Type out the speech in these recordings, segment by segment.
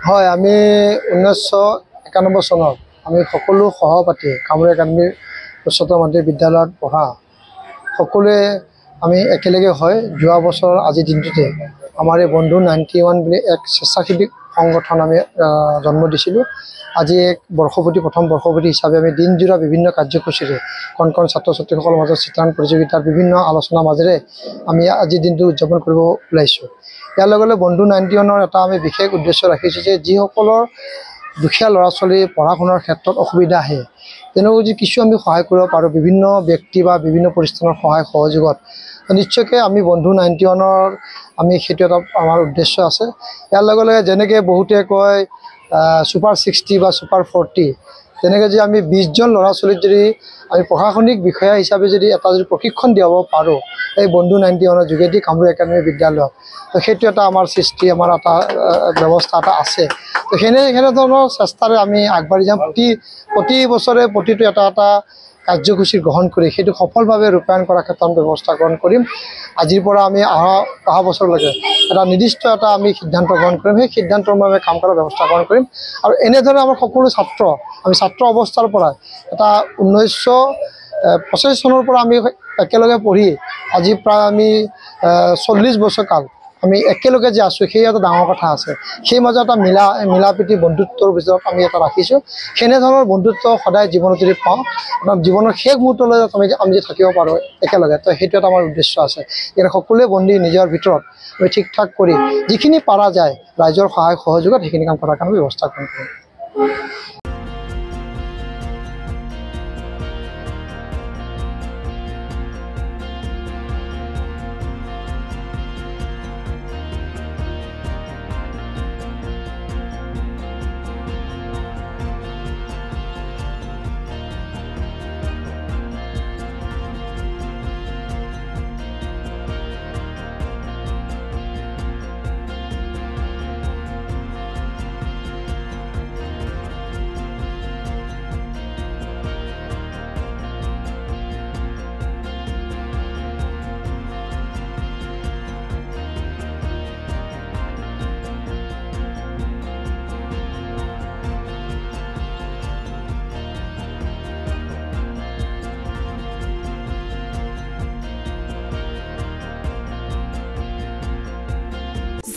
হয়, আমি 1991 চনত আমি সকলো সহপাঠী কামৰূপ একাডেমীৰ উচ্চতৰ মাধ্যমিক বিদ্যালয়ত পঢ়া সকলোৱে আমি একেলগে হয় যোৱা বছৰ আজিৰ দিনটোতে আমাৰ এই বন্ধু 91 বুলি এক স্বেচ্ছাসেৱী সংগঠন আমি জন্ম দিছিলোঁ। আজি এক বৰ্ষপূৰ্তি প্ৰথম বৰ্ষপূৰ্তি হিচাপে আমি দিনজোৰা বিভিন্ন কাৰ্যসূচীৰে কণ কণ ছাত্ৰ ছাত্ৰীসকলৰ মাজত চিত্ৰায়ন প্ৰতিযোগিতাৰ বিভিন্ন আলোচনাৰ মাজেৰে আমি আজিৰ দিনটো উদযাপন কৰিব ওলাইছোঁ। ইয়াৰ লগে লগে বন্ধু 91ৰ এটা আমি বিশেষ উদ্দেশ্য ৰাখিছোঁ যে যিসকলৰ দুখীয়া ল'ৰা ছোৱালী পঢ়া শুনাৰ ক্ষেত্ৰত অসুবিধা আহে তেনেকৈ যদি কিছু আমি সহায় কৰিব পাৰোঁ বিভিন্ন ব্যক্তি বা বিভিন্ন প্ৰতিষ্ঠানৰ সহায় সহযোগত, নিশ্চয়কৈ আমি বন্ধু 91ৰ আমি সেইটো এটা আমাৰ উদ্দেশ্য আছে। ইয়াৰ লগে লগে যেনেকৈ বহুতে কয় ছুপাৰ 60 বা ছুপাৰ 40, তেনেকৈ যদি আমি 20জন ল'ৰা ছোৱালীক যদি আমি প্ৰশাসনিক বিষয়া হিচাপে যদি এটা যদি প্ৰশিক্ষণ দিয়াব পাৰোঁ এই বন্ধু 91ৰ যোগেদি কামৰূপ একাডেমী বিদ্যালয়ত, তো সেইটো এটা আমাৰ সৃষ্টি আমাৰ এটা ব্যৱস্থা এটা আছে। তো সেনেধৰণৰ চেষ্টাৰে আমি আগবাঢ়ি যাম। প্ৰতি বছৰে প্ৰতিটো এটা এটা কাৰ্যসূচী গ্ৰহণ কৰি সেইটো সফলভাৱে ৰূপায়ণ কৰাৰ ক্ষেত্ৰত ব্যৱস্থা গ্ৰহণ কৰিম। আজিৰ পৰা আমি অহা বছৰলৈকে এটা নিৰ্দিষ্ট এটা আমি সিদ্ধান্ত গ্ৰহণ কৰিম, সেই সিদ্ধান্তৰ বাবে কাম কৰাৰ ব্যৱস্থা গ্ৰহণ কৰিম। আৰু এনেধৰণে আমাৰ সকলো আমি ছাত্ৰ অৱস্থাৰ পৰা এটা 1985 চনৰ পৰা আমি একেলগে পঢ়ি আজি প্ৰায় আমি 40 বছৰ কাল আমি একেলগে যে আছোঁ সেই এটা ডাঙৰ কথা আছে। সেই মাজত এটা মিলা প্ৰীতি বন্ধুত্বৰ ভিতৰত আমি এটা ৰাখিছোঁ। সেনেধৰণৰ বন্ধুত্ব সদায় জীৱনত যদি পাওঁ, জীৱনৰ শেষ মুহূৰ্তলৈ আমি যে থাকিব পাৰোঁ একেলগে, তো সেইটো এটা আমাৰ উদ্দেশ্য আছে। ইয়াৰ সকলোৱে বন্ধু নিজৰ ভিতৰত আমি ঠিক ঠাক কৰি যিখিনি পাৰা যায় ৰাইজৰ সহায় সহযোগত সেইখিনি কাম কৰাৰ কাৰণে ব্যৱস্থা কৰিম।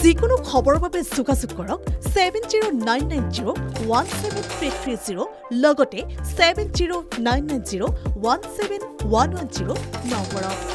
যিকোনো খবৰৰ বাবে যোগাযোগ কৰক 7099017330 লগতে 7099017110 নম্বৰত।